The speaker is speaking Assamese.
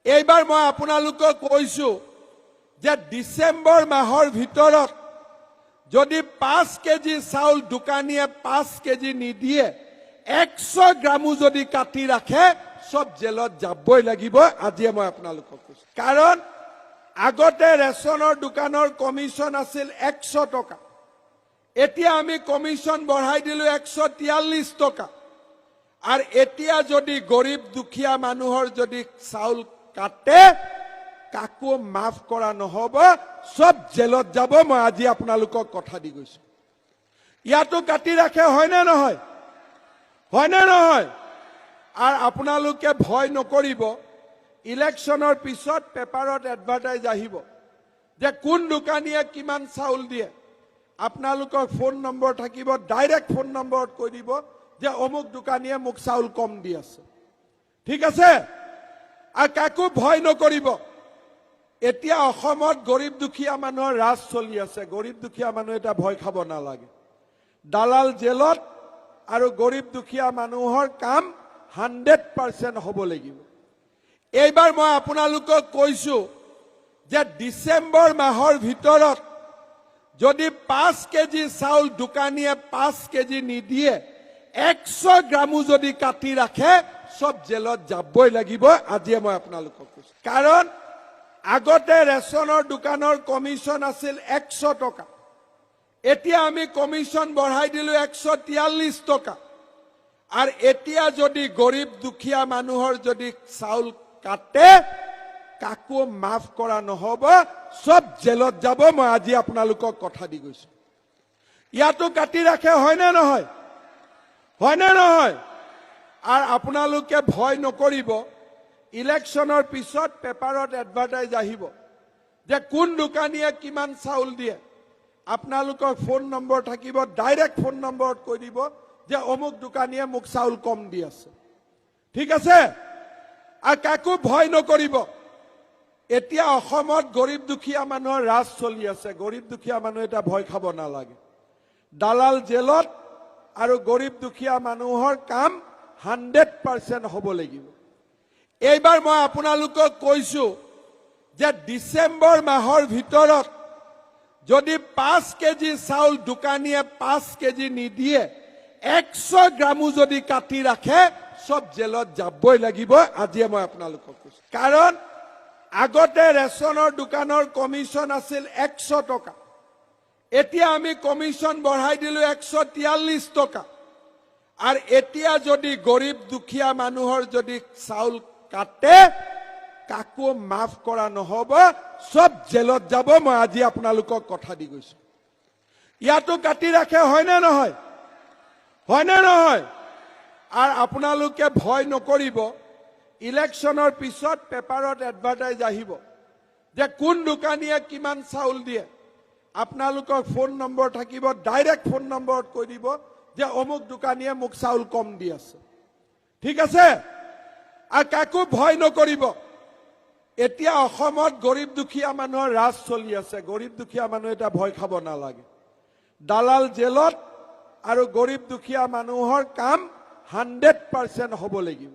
এইবাৰ মই আপোনালোকক কৈছো যে ডিসেম্বৰ মাহৰ ভিতৰত যদি 5 কেজি চাউল দোকানীয়ে 5 কেজি নিদিয়ে 100 গ্ৰামো যদি কাটি ৰাখে সব জেলত যাবই লাগিব। আজি মই আপোনালোকক কৈছো কাৰণ আগতে ৰেশনৰ দোকানৰ কমিশন আছিল 100 টকা, এতিয়া আমি কমিশন বঢ়াই দিলো 143 টকা। আর এতিয়া যদি গরিব দুখিয়া মানুহৰ যদি চাউল কাটে কাকো মাফ কৰা নহব, সব জেলত যাব। মই আজি আপোনালোকক কথা দি গৈছো ইয়াতো কাটি ৰাখে হয় না নহয়, হয় না নহয়। আৰ আপোনালোকে ভয় নকৰিব, ইলেকশনৰ পিছত পেপাৰত এডভাৰটাইজ আহিব যে কোন দোকানীয়ে কিমান চাউল দিয়ে। আপোনালোকৰ ফোন নম্বৰ থাকিব, ডাইৰেক্ট ফোন নম্বৰত কৈ দিব যে অমুক দোকানীয়ে মোক চাউল কম দি আছে, ঠিক আছে। আর কাকো ভয় নকৰিব। এতিয়া অসমত গৰিব দুখিয়া মানুহৰ ৰাজ চলি আছে, গৰিব দুখিয়া মানুহ এটা ভয় খাব নালাগে। দালাল জেলত আৰু গৰিব দুখিয়া মানুহৰ কাম 100% হ'ব লাগিব। এইবাৰ মই আপোনালোকক কৈছো যে ডিসেম্বৰ মাহৰ ভিতৰত যদি 5 কেজি চাউল দোকানীয়ে 5 কেজি নিদিয়ে 100 গ্ৰামো যদি কাটি ৰাখে সব জেলত যাবই লাগিব। আজি মই আপোনালোকক কৈছো কাৰণ আগতে ৰেশনৰ দোকানৰ কমিশন আছিল 100 টকা, এতিয়া আমি কমিশন বঢ়াই দিলো 143 টকা। আর এতিয়া যদি গরিব দুখিয়া মানুহৰ যদি চাউল কাটে কাকো মাফ কৰা নহব, সব জেলত যাব। মই আজি আপোনালোকক কথা দি গৈছো ইয়াতো কাটি ৰাখে হয় না নহয়, হয় না নহয়। আৰ আপোনালোকে ভয় নকৰিব, ইলেকশনৰ পিছত পেপাৰত এডভাৰটাইজ আহিব যে কোন দোকানীয়ে কিমান চাউল দিয়ে। আপোনালোকৰ ফোন নম্বৰ থাকিব, ডাইৰেক্ট ফোন নম্বৰত কৈ দিব যে অমুক দোকানীয়ে মোক চাউল কম দি আছে, ঠিক আছে। আর কাকো ভয় নকৰিব। এতিয়া অসমত গৰিব দুখিয়া মানুহৰ ৰাজ চলি আছে, গৰিব দুখিয়া মানুহ এটা ভয় খাব নালাগে। দালাল জেলত আৰু গৰিব দুখিয়া মানুহৰ কাম 100% হ'ব লাগিব। এইবাৰ মই আপোনালোকক কৈছো যে ডিসেম্বৰ মাহৰ ভিতৰত যদি 5 কেজি চাউল দোকানীয়ে 5 কেজি নিদিয়ে 100 গ্ৰামো যদি কাটি ৰাখে সব জেলত যাবই লাগিব। আজি মই আপোনালোকক কৈছো কাৰণ আগতে ৰেশনৰ দোকানৰ কমিশন আছিল 100 টকা, এতিয়া আমি কমিশন বঢ়াই দিলো 143 টকা। আর এতিয়া যদি গরিব দুখিয়া মানুহৰ যদি চাউল কাটে কাকো মাফ কৰা নহব, সব জেলত যাব। মই আজি আপোনালোকক কথা দি গৈছো ইয়াতো কাটি ৰাখে হয় না নহয়, হয় না নহয়। আৰ আপোনালোকে ভয় নকৰিব, ইলেকশনৰ পিছত পেপাৰত এডভাৰটাইজ আহিব যে কোন দোকানীয়ে কিমান চাউল দিয়ে। আপোনালোকৰ ফোন নম্বৰ থাকিব, ডাইৰেক্ট ফোন নম্বৰত কৈ দিব যে অমুক দোকানীয়ে মোক চাউল কম দি আছে, ঠিক আছে। আর কাকো ভয় নকৰিব। এতিয়া অসমত গৰিব দুখিয়া মানুহৰ ৰাজ চলি আছে, গৰিব দুখিয়া মানুহ এটা ভয় খাব নালাগে। দালাল জেলত আৰু গৰিব দুখিয়া মানুহৰ কাম 100% হ'ব লাগিব।